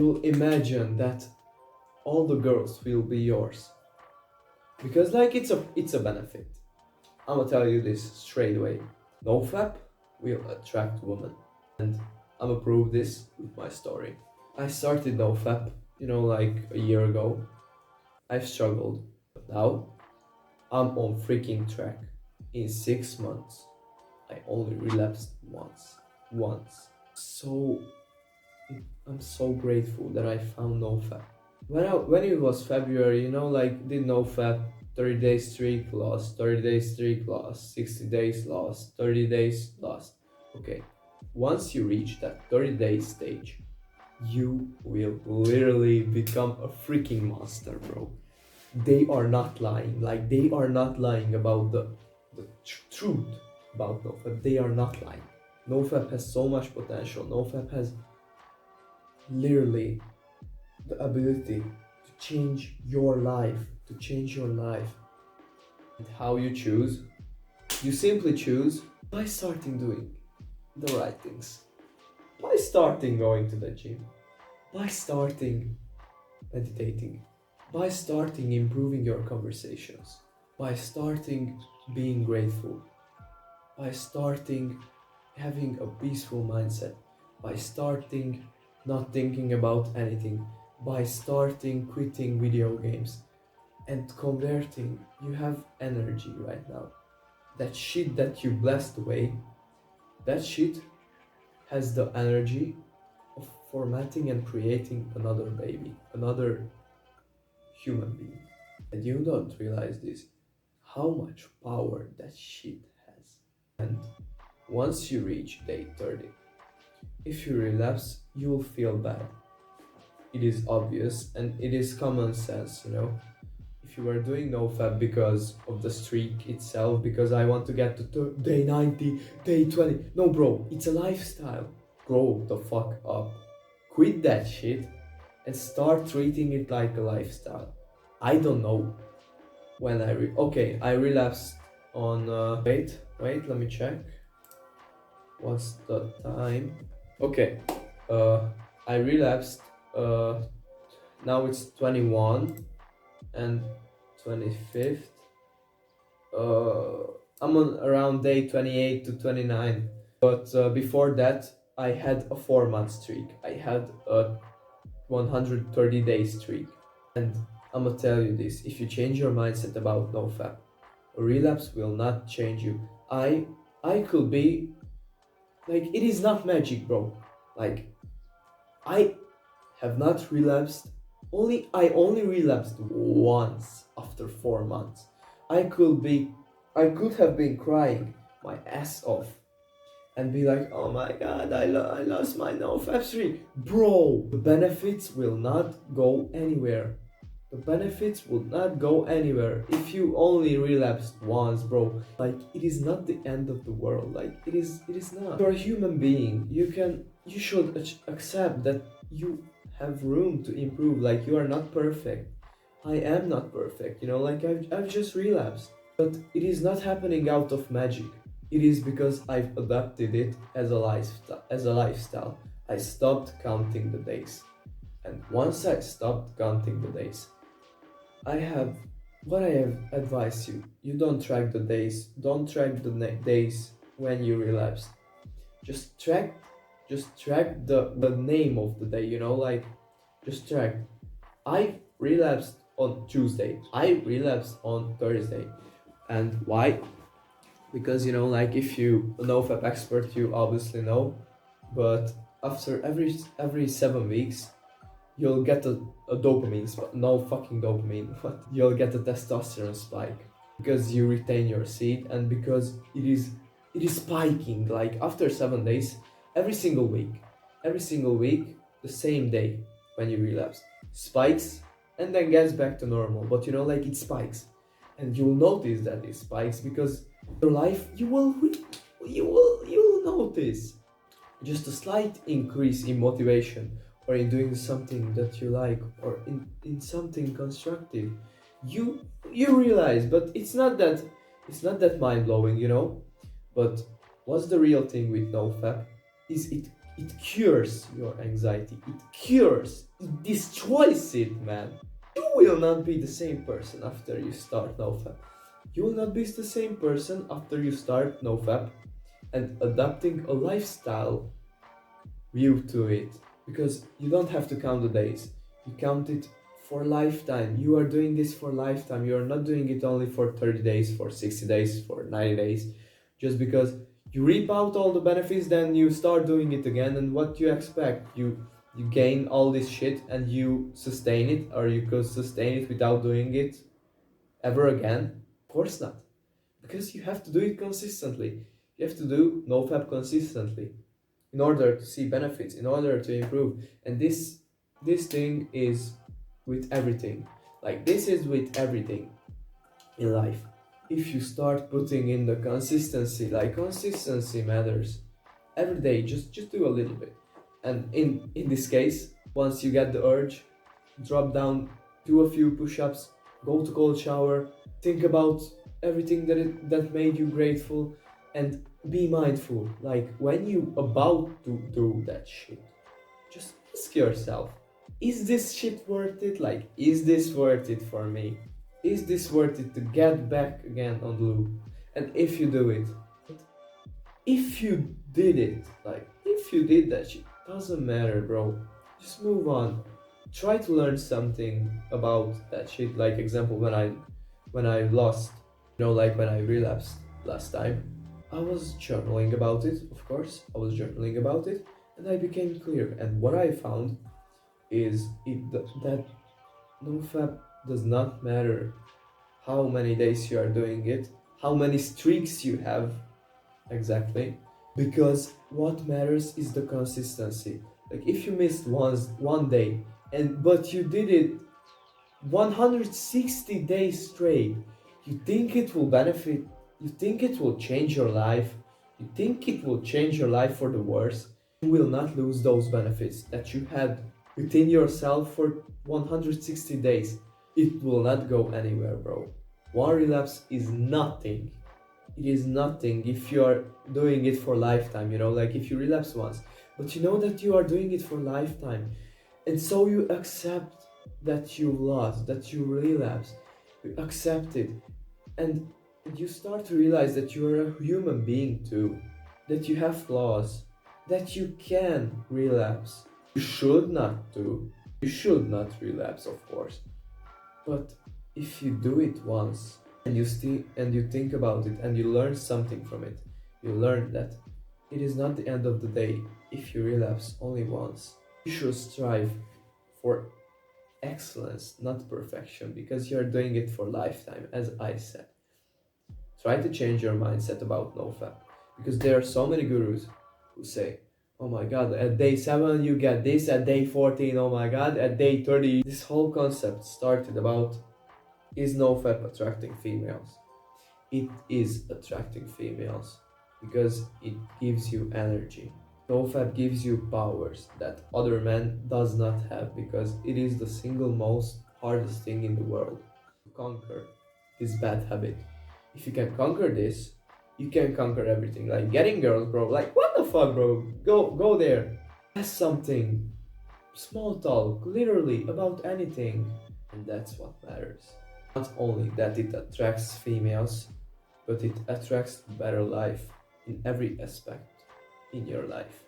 You'll imagine that all the girls will be yours. Because like it's a benefit. I'm gonna tell you this straight away. NoFap will attract women. And I'm gonna prove this with my story. I started NoFap, like a year ago. I've struggled. But now I'm on freaking track. In 6 months, I only relapsed once. Once. So I'm so grateful that I found NoFap. When it was February, like did NoFap, 30 days streak lost, 30 days streak lost, 60 days lost, 30 days lost. Okay, once you reach that 30-day stage, you will literally become a freaking monster, bro. They are not lying. Like, they are not lying about the truth about NoFap. They are not lying. NoFap has so much potential. NoFap has literally the ability to change your life. To change your life. And how you choose? You simply choose by starting doing the right things. By starting going to the gym. By starting meditating. By starting improving your conversations. By starting being grateful. By starting having a peaceful mindset. By starting not thinking about anything. By starting quitting video games and converting. You have energy right now. That shit that you blessed away, that shit has the energy of formatting and creating another baby, another human being. And you don't realize this, how much power that shit has. And once you reach day 30, if you relapse, you will feel bad. It is obvious and it is common sense, If you are doing NoFap because of the streak itself, because I want to get to day 90, day 20. No, bro, it's a lifestyle. Grow the fuck up. Quit that shit and start treating it like a lifestyle. I don't know when I relapsed on, wait, let me check. What's the time? Okay, I relapsed, now it's 21 and 25th. I'm on around day 28 to 29. But before that, I had a 4-month streak. I had a 130-day streak. And I'm gonna tell you this, if you change your mindset about NoFap, a relapse will not change you. I could be, like, it is not magic, bro. Like, I have not relapsed. I only relapsed once after 4 months. I could have been crying my ass off and be like, oh my god, I lost my NoFap streak. Bro, the benefits will not go anywhere. The benefits will not go anywhere if you only relapsed once, bro. Like, it is not the end of the world. Like, it is not. You're a human being. You should accept that you have room to improve. Like, you are not perfect. I am not perfect, like I've just relapsed. But it is not happening out of magic. It is because I've adapted it as a lifestyle. I stopped counting the days. And once I stopped counting the days, I have advised you. You don't track the days. Don't track the days when you relapse. Just track the name of the day, like, just track. I relapsed on Tuesday. I relapsed on Thursday. And why? Because, like, if you a NoFap expert, you obviously know, but after every 7 weeks, you'll get a dopamine spike. No fucking dopamine, but you'll get a testosterone spike because you retain your seed and because it is spiking. Like, after 7 days, every single week, the same day when you relapse, spikes and then gets back to normal. But like, it spikes, and you'll notice that it spikes because your life, you will notice just a slight increase in motivation, or in doing something that you like, or in something constructive. You realize, but it's not that mind-blowing, But what's the real thing with NoFap is it cures your anxiety. It destroys it, man. You will not be the same person after you start NoFap. You will not be the same person after you start NoFap and adapting a lifestyle view to it. Because you don't have to count the days. You count it for lifetime. You are doing this for lifetime. You are not doing it only for 30 days, for 60 days, for 90 days. Just because you reap out all the benefits, then you start doing it again, and what you expect? You gain all this shit and you sustain it, or you could sustain it without doing it ever again? Of course not. Because you have to do it consistently. You have to do NoFap consistently in order to see benefits, in order to improve. And this thing is with everything. Like this is with everything in life. If you start putting in the consistency, like consistency matters. Every day, just do a little bit. And in this case, once you get the urge, drop down, do a few push-ups, go to cold shower, think about everything that made you grateful, and be mindful. Like when you about to do that shit, just ask yourself, is this shit worth it? Like, is this worth it for me? Is this worth it to get back again on the loop? And if you do it, if you did it, like if you did that shit, doesn't matter, bro. Just move on. Try to learn something about that shit. Like example, when I lost, like when I relapsed last time, I was journaling about it. Of course, I was journaling about it, and I became clear. And what I found is that NoFap does not matter how many days you are doing it, how many streaks you have exactly, because what matters is the consistency. Like if you missed one day but you did it 160 days straight, you think it will benefit, you think it will change your life, you think it will change your life for the worse, you will not lose those benefits that you had within yourself for 160 days. It will not go anywhere, bro. One relapse is nothing. It is nothing if you are doing it for lifetime, like if you relapse once, but you know that you are doing it for lifetime. And so you accept that you lost, that you relapse, you accept it, and you start to realize that you are a human being too, that you have flaws, that you can relapse. You should not do, you should not relapse, of course, but if you do it once and you think about it and you learn something from it, you learn that it is not the end of the day if you relapse only once. You should strive for excellence, not perfection, because you're doing it for lifetime, as I said. Try to change your mindset about NoFap, because there are so many gurus who say, oh my god, at day 7 you get this, at day 14, oh my god, at day 30. This whole concept started about, is NoFap attracting females? It is attracting females because it gives you energy. NoFap gives you powers that other men does not have, because it is the single most hardest thing in the world to conquer this bad habit. If you can conquer this, you can conquer everything. Like getting girls, bro. Like what the fuck, bro? Go there. Ask something. Small talk, literally about anything. And that's what matters. Not only that it attracts females, but it attracts better life in every aspect in your life.